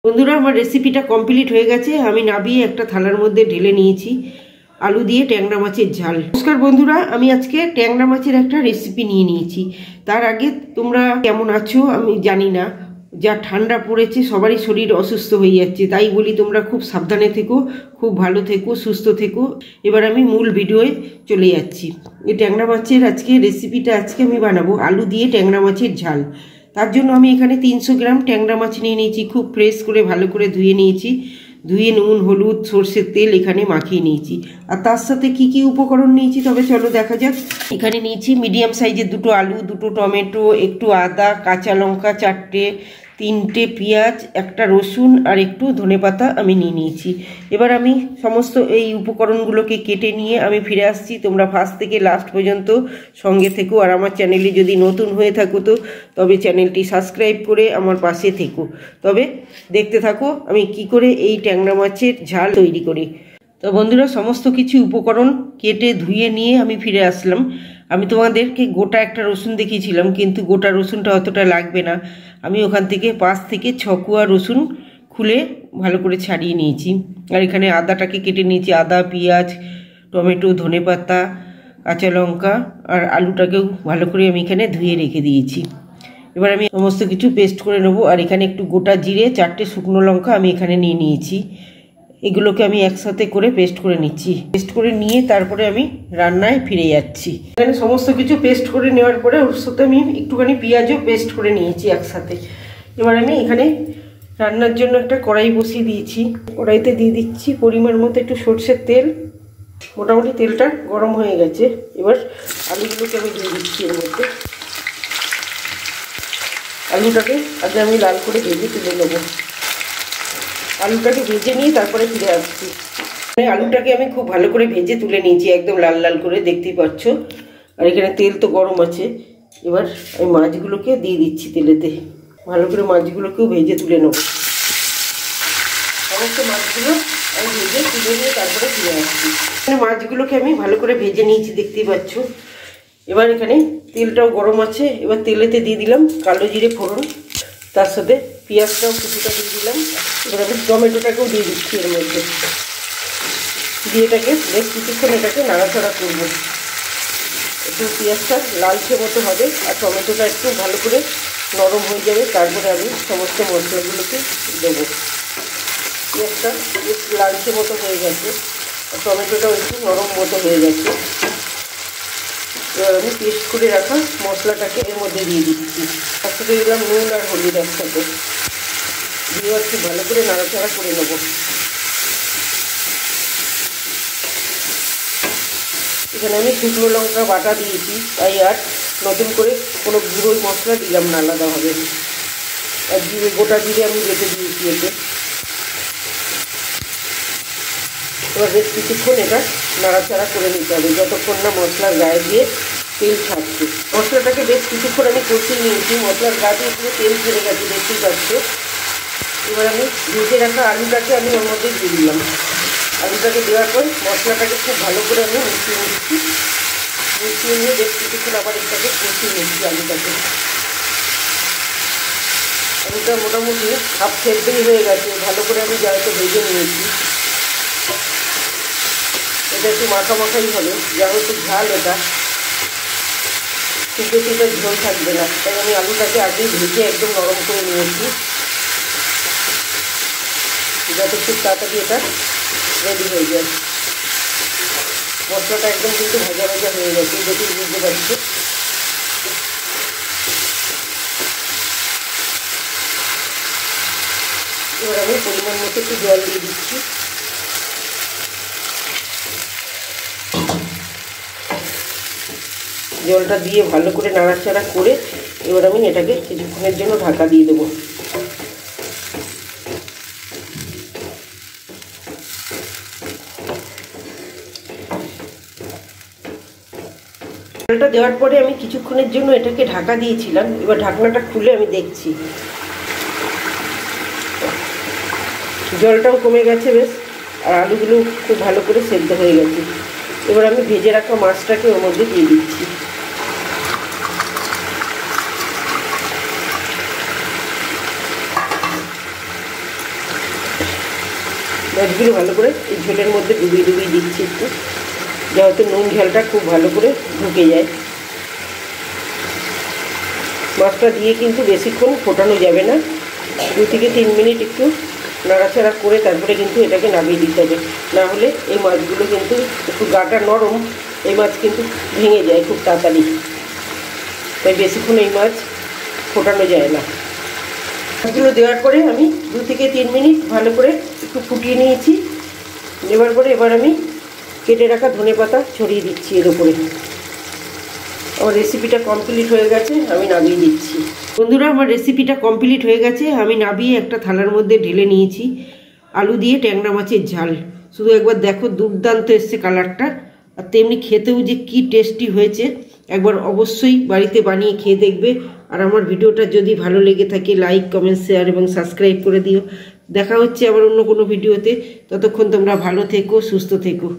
বন্ধুরা, আমার রেসিপিটা কমপ্লিট হয়ে গেছে। আমি নাবিয়ে একটা থালার মধ্যে ঢেলে নিয়েছি আলু দিয়ে ট্যাংরা মাছের ঝাল। নমস্কার বন্ধুরা, আমি আজকে ট্যাংরা মাছের একটা রেসিপি নিয়ে নিয়েছি। তার আগে তোমরা কেমন আছো আমি জানি না, যা ঠান্ডা পড়েছে সবারই শরীর অসুস্থ হয়ে যাচ্ছে, তাই বলি তোমরা খুব সাবধানে থেকো, খুব ভালো থেকো, সুস্থ থেকো। এবার আমি মূল ভিডিওয়ে চলে যাচ্ছি। এই ট্যাংরা মাছের আজকে রেসিপিটা আমি বানাবো আলু দিয়ে ট্যাংরা মাছের ঝাল। তার জন্য আমি এখানে 300 গ্রাম ট্যাংরা মাছ নিয়ে নিয়েছি। খুব ফ্রেশ করে ভালো করে ধুয়ে নিয়েছি। ধুয়ে নুন, হলুদ, সর্ষের তেল এখানে মাখিয়ে নিয়েছি। আর তার সাথে কি কি উপকরণ নিয়েছি তবে চলো দেখা যাক। এখানে নিয়েছি মিডিয়াম সাইজের 2টো আলু, 2টো টমেটো, একটু আদা, কাঁচা লঙ্কা 4টে, 3টে পেঁয়াজ, একটা রসুন আর একটু ধনেপাতা আমি নিয়ে নিয়েছি। এবার আমি সমস্ত এই উপকরণগুলোকে কেটে নিয়ে আমি ফিরে আসছি। তোমরা ফার্স্ট থেকে লাস্ট পর্যন্ত সঙ্গে থেকো। আর আমার চ্যানেলে যদি নতুন হয়ে থাকো তবে চ্যানেলটি সাবস্ক্রাইব করে আমার পাশে থেকো। তবে দেখতে থাকো আমি কি করে এই ট্যাংরা মাছের ঝাল তৈরি করি। তো বন্ধুরা, সমস্ত কিছু উপকরণ কেটে ধুয়ে নিয়ে আমি ফিরে আসলাম। আমি তোমাদেরকে গোটা একটা রসুন দেখিয়েছিলাম, কিন্তু গোটা রসুনটা অতটা লাগবে না। আমি ওখান থেকে 5 থেকে 6 কোয়া রসুন খুলে ভালো করে ছাড়িয়ে নিয়েছি। আর এখানে আদাটাকে কেটে নিয়েছি। আদা, পেঁয়াজ, টমেটো, ধনেপাতা, কাঁচা লঙ্কা আর আলুটাকেও ভালো করে আমি এখানে ধুয়ে রেখে দিয়েছি। এবার আমি সমস্ত কিছু পেস্ট করে নেবো। আর এখানে একটু গোটা জিরে, 4টে শুকনো লঙ্কা আমি এখানে নিয়ে নিয়েছি। এগুলোকে আমি একসাথে করে পেস্ট করে নিচ্ছি। পেস্ট করে নিয়ে তারপরে আমি রান্নায় ফিরে যাচ্ছি। এখানে সমস্ত কিছু পেস্ট করে নেওয়ার পরে ওর সাথে আমি একটুখানি পেঁয়াজও পেস্ট করে নিয়েছি একসাথে। এবার আমি এখানে রান্নার জন্য একটা কড়াই বসিয়ে দিয়েছি। কড়াইতে দিয়ে দিচ্ছি পরিমাণ মতো একটু সরষের তেল। মোটামুটি তেলটা গরম হয়ে গেছে। এবার আলুগুলোকে আমি দিয়ে দিচ্ছি এর মধ্যে। আলুটাকে আগে আমি লাল করে ভেজে তুলে নেবো। আলুটাকে ভেজে নিয়ে তারপরে ফিরে আসছি। আলুটাকে আমি খুব ভালো করে ভেজে তুলে নিয়েছি, একদম লাল লাল করে, দেখতেই পাচ্ছ। আর এখানে তেল তো গরম আছে। এবার আমি মাছগুলোকে দিয়ে দিচ্ছি তেলেতে। ভালো করে মাছগুলোকেও ভেজে তুলে নেব। সমস্ত মাছগুলো আমি ভেজে তুলে নিয়ে তারপরে ফিরে আসছি। এখানে মাছগুলোকে আমি ভালো করে ভেজে নিয়েছি, দেখতেই পাচ্ছ। এবার এখানে তেলটাও গরম আছে। এবার তেলেতে দিয়ে দিলাম কালো জিরে ফোড়ন, তার সাথে পেঁয়াজটাও কিছুটা দিয়ে দিলাম। এবার আমি টমেটোটাকেও দিয়ে দিচ্ছি এর মধ্যে। দিয়ে এটাকে বেশ কিছুক্ষণ এটাকে নাড়াচাড়া করবো। একটু পেঁয়াজটা লালচে মতো হবে আর টমেটোটা একটু ভালো করে নরম হয়ে যাবে। তারপরে আমি সমস্ত মশলাগুলোকে দেবো। পেঁয়াজটা বেশ লালচে মতো হয়ে গেছে আর টমেটোটাও একটু নরম মতো হয়ে গেছে। এবার আমি পেস্ট করে রাখা মশলাটাকে এর মধ্যে দিয়ে দিচ্ছি। তার সাথে দিলাম নুন আর হলুদ একসাথে দিয়ে একটু ভালো করে নাড়াচাড়া করে নেব। এখানে আমি শুকনো লঙ্কা বাটা দিয়েছি, তাই আর নতুন করে কোনো গুঁড়ো মশলা দিলাম না আলাদাভাবে। আর জিরে, গোটা জিরে আমি বেটে দিয়েছি এতে। এবার বেশ কিছুক্ষণ এটা নাড়াচাড়া করে নিতে হবে যতক্ষণ না মশলার গায়ে দিয়ে তেল ছাড়ছে। মশলাটাকে বেশ কিছুক্ষণ আমি কষিয়ে নিয়েছি। মশলার গা দিয়ে পুরো তেল ছেড়ে গেছে, দেখতেই পাচ্ছ। এবার আমি ভেজে রাখা আলুটাকে আমি ওর মধ্যে দিয়ে দিলাম। আলুটাকে দেওয়ার পর মশলাটাকে খুব ভালো করে আমি মিশিয়ে নিচ্ছি। মিশিয়ে নিয়ে বেশ কিছুক্ষণ আবার এটাকে কষিয়ে নিচ্ছি আলুটাকে। আলুটা মোটামুটি হাফ সেদ্ধই হয়ে গেছে। ভালো করে আমি জায়গাতে ভেজে নিয়েছি। এটা একটু মাখামাখাই হবে, যেহেতু ঝাল এটা, খুব বেশি এটা ঝোল থাকবে না। তাই আমি আলুটাকে আগেই ভেজে একদম নরম করে নিয়েছি, যাতে খুব তাড়াতাড়ি এটা রেডি হয়ে যায়। মশলাটা একদম কিন্তু ভাজা ভাজা হয়ে গেছে, দেখি বুঝতে পারছি। এবার আমি পরিমাণ মতো একটু জল দিয়ে দিচ্ছি। জলটা দিয়ে ভালো করে নাড়াচাড়া করে এবার আমি এটাকে কিছুক্ষণের জন্য ঢাকা দিয়ে দেবো। জলটা দেওয়ার পরে আমি কিছুক্ষণের জন্য এটাকে ঢাকা দিয়েছিলাম। এবার ঢাকনাটা খুলে আমি দেখছি, জলটাও কমে গেছে বেশ, আর আলুগুলো খুব ভালো করে সেদ্ধ হয়ে গেছে। এবার আমি ভেজে রাখা মাছটাকে ওর মধ্যে দিয়ে দিচ্ছি। মাছগুলো ভালো করে এই ঝোলের মধ্যে ডুবিয়ে ডুবিয়ে দিচ্ছি একটু, যেহেতু নুন ঝালটা খুব ভালো করে ঢুকে যায়। মাছটা দিয়ে কিন্তু বেশিক্ষণ ফোটানো যাবে না, 2 থেকে 3 মিনিট একটু নাড়াচাড়া করে তারপরে কিন্তু এটাকে নামিয়ে দিতে হবে। না হলে এই মাছগুলো কিন্তু একটু গাটা নরম, এই মাছ কিন্তু ভেঙে যায় খুব তাড়াতাড়ি, তাই বেশিক্ষণ এই মাছ ফোটানো যায় না। মাছগুলো দেওয়ার পরে আমি 2 থেকে 3 মিনিট ভালো করে একটু ফুটিয়ে নিয়েছি। নেওয়ার পরে এবার আমি কেটে রাখা ধনেপাতা ছড়িয়ে দিচ্ছি এর উপরে। আমার রেসিপিটা কমপ্লিট হয়ে গেছে, আমি নামিয়ে দিচ্ছি। বন্ধুরা, আমার রেসিপিটা কমপ্লিট হয়ে গেছে, আমি নামিয়ে একটা থালার মধ্যে ঢেলে নিয়েছি। আলু দিয়ে ট্যাংরা মাছের ঝাল, শুধু একবার দেখো, দুর্দান্ত এসছে কালারটা, আর তেমনি খেতেও যে কি টেস্টি হয়েছে, একবার অবশ্যই বাড়িতে বানিয়ে খেয়ে দেখবে। আর আমার ভিডিওটা যদি ভালো লেগে থাকে লাইক, কমেন্ট, শেয়ার এবং সাবস্ক্রাইব করে দিও। দেখা হচ্ছে আবার অন্য কোনো ভিডিওতে। ততক্ষণ তোমরা ভালো থেকো, সুস্থ থেকো।